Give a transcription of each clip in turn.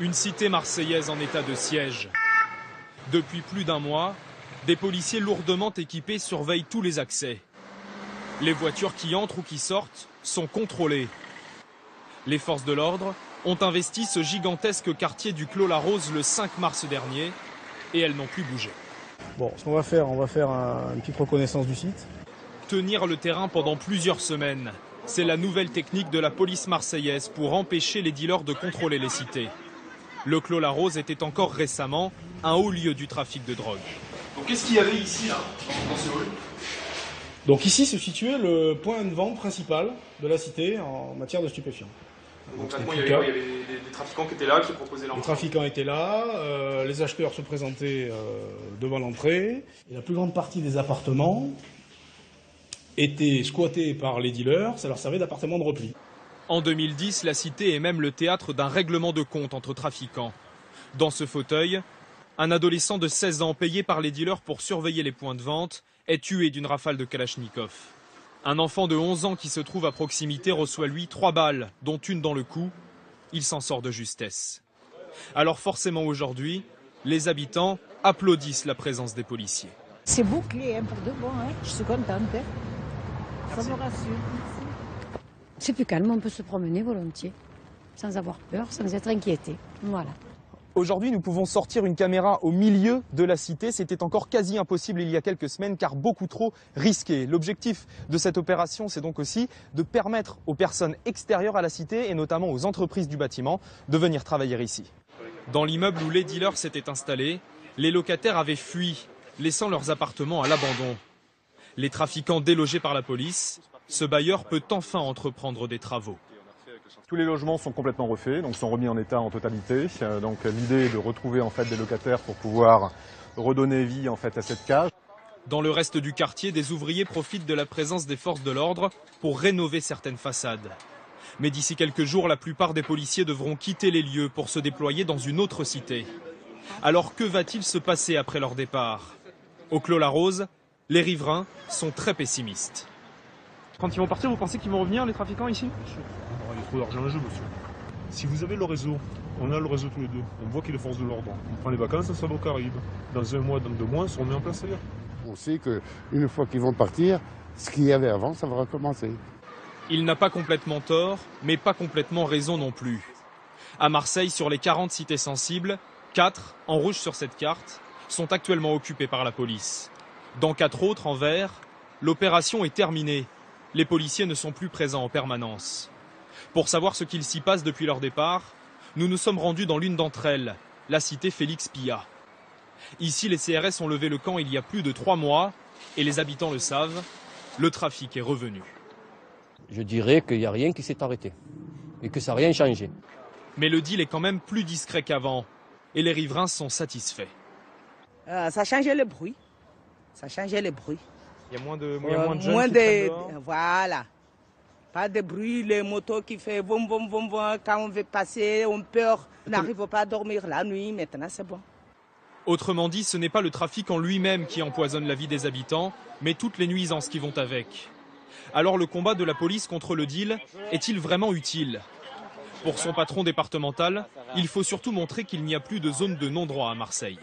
Une cité marseillaise en état de siège. Depuis plus d'un mois, des policiers lourdement équipés surveillent tous les accès. Les voitures qui entrent ou qui sortent sont contrôlées. Les forces de l'ordre ont investi ce gigantesque quartier du Clos-la-Rose le 5 mars dernier et elles n'ont plus bougé. Bon, ce qu'on va faire, une petite reconnaissance du site. Tenir le terrain pendant plusieurs semaines, c'est la nouvelle technique de la police marseillaise pour empêcher les dealers de contrôler les cités. Le Clos-la-Rose était encore récemment un haut lieu du trafic de drogue. Donc qu'est-ce qu'il y avait ici, là, dans ce hall ? Donc ici se situait le point de vente principal de la cité en matière de stupéfiants. Donc il y avait des trafiquants qui étaient là, qui proposaient leur... Les trafiquants étaient là, les acheteurs se présentaient devant l'entrée. Et la plus grande partie des appartements étaient squattés par les dealers, ça leur servait d'appartements de repli. En 2010, la cité est même le théâtre d'un règlement de compte entre trafiquants. Dans ce fauteuil, un adolescent de 16 ans payé par les dealers pour surveiller les points de vente est tué d'une rafale de Kalachnikov. Un enfant de 11 ans qui se trouve à proximité reçoit lui 3 balles, dont une dans le cou. Il s'en sort de justesse. Alors forcément aujourd'hui, les habitants applaudissent la présence des policiers. C'est bouclé pour de bon, je suis contente. Ça me rassure. C'est plus calme, on peut se promener volontiers, sans avoir peur, sans être inquiété. Voilà. Aujourd'hui, nous pouvons sortir une caméra au milieu de la cité. C'était encore quasi impossible il y a quelques semaines, car beaucoup trop risqué. L'objectif de cette opération, c'est donc aussi de permettre aux personnes extérieures à la cité, et notamment aux entreprises du bâtiment, de venir travailler ici. Dans l'immeuble où les dealers s'étaient installés, les locataires avaient fui, laissant leurs appartements à l'abandon. Les trafiquants délogés par la police, ce bailleur peut enfin entreprendre des travaux. Tous les logements sont complètement refaits, donc sont remis en état en totalité. Donc l'idée est de retrouver en fait des locataires pour pouvoir redonner vie en fait à cette cage. Dans le reste du quartier, des ouvriers profitent de la présence des forces de l'ordre pour rénover certaines façades. Mais d'ici quelques jours, la plupart des policiers devront quitter les lieux pour se déployer dans une autre cité. Alors que va-t-il se passer après leur départ? Au Clos-la-Rose, les riverains sont très pessimistes. Quand ils vont partir, vous pensez qu'ils vont revenir, les trafiquants, ici ? Il y a trop d'argent en jeu, monsieur. Si vous avez le réseau, on a le réseau tous les deux, on voit qu'il y a les forces de l'ordre. On prend les vacances, ça va au Caraïbes. Dans un mois, dans 2 mois, on se remet en place ailleurs. On sait qu'une fois qu'ils vont partir, ce qu'il y avait avant, ça va recommencer. Il n'a pas complètement tort, mais pas complètement raison non plus. À Marseille, sur les 40 cités sensibles, 4, en rouge sur cette carte, sont actuellement occupées par la police. Dans 4 autres, en vert, l'opération est terminée. Les policiers ne sont plus présents en permanence. Pour savoir ce qu'il s'y passe depuis leur départ, nous nous sommes rendus dans l'une d'entre elles, la cité Félix Pyat. Ici, les CRS ont levé le camp il y a plus de 3 mois, et les habitants le savent, le trafic est revenu. Je dirais qu'il n'y a rien qui s'est arrêté, et que ça n'a rien changé. Mais le deal est quand même plus discret qu'avant, et les riverains sont satisfaits. Ça changeait le bruit. Ça changeait le bruit. Il y a moins de jeunes qui traînent dehors. Voilà. Pas de bruit, les motos qui font boum, boum, boum, boum. Quand on veut passer, on peur. On n'arrive pas à dormir la nuit, maintenant c'est bon. Autrement dit, ce n'est pas le trafic en lui-même qui empoisonne la vie des habitants, mais toutes les nuisances qui vont avec. Alors le combat de la police contre le deal est-il vraiment utile? Pour son patron départemental, il faut surtout montrer qu'il n'y a plus de zone de non-droit à Marseille.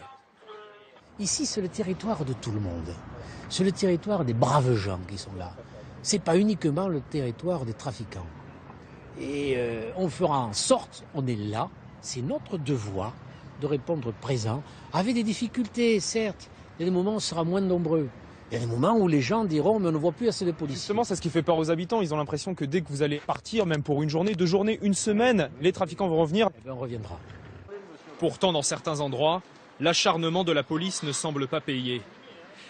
Ici, c'est le territoire de tout le monde. C'est le territoire des braves gens qui sont là. Ce n'est pas uniquement le territoire des trafiquants. Et on fera en sorte, on est là, c'est notre devoir de répondre présent, avec des difficultés, certes. Il y a des moments où on sera moins nombreux. Il y a des moments où les gens diront mais on ne voit plus assez de policiers. Justement, c'est ce qui fait peur aux habitants. Ils ont l'impression que dès que vous allez partir, même pour une journée, 2 journées, 1 semaine, les trafiquants vont revenir. Eh bien, on reviendra. Pourtant, dans certains endroits, l'acharnement de la police ne semble pas payer.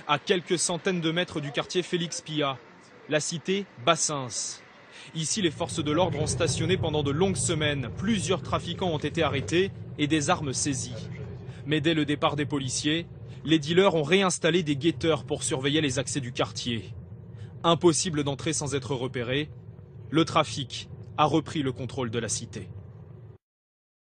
À quelques centaines de mètres du quartier Félix Pyat, la cité Bassins. Ici, les forces de l'ordre ont stationné pendant de longues semaines. Plusieurs trafiquants ont été arrêtés et des armes saisies. Mais dès le départ des policiers, les dealers ont réinstallé des guetteurs pour surveiller les accès du quartier. Impossible d'entrer sans être repéré, le trafic a repris le contrôle de la cité.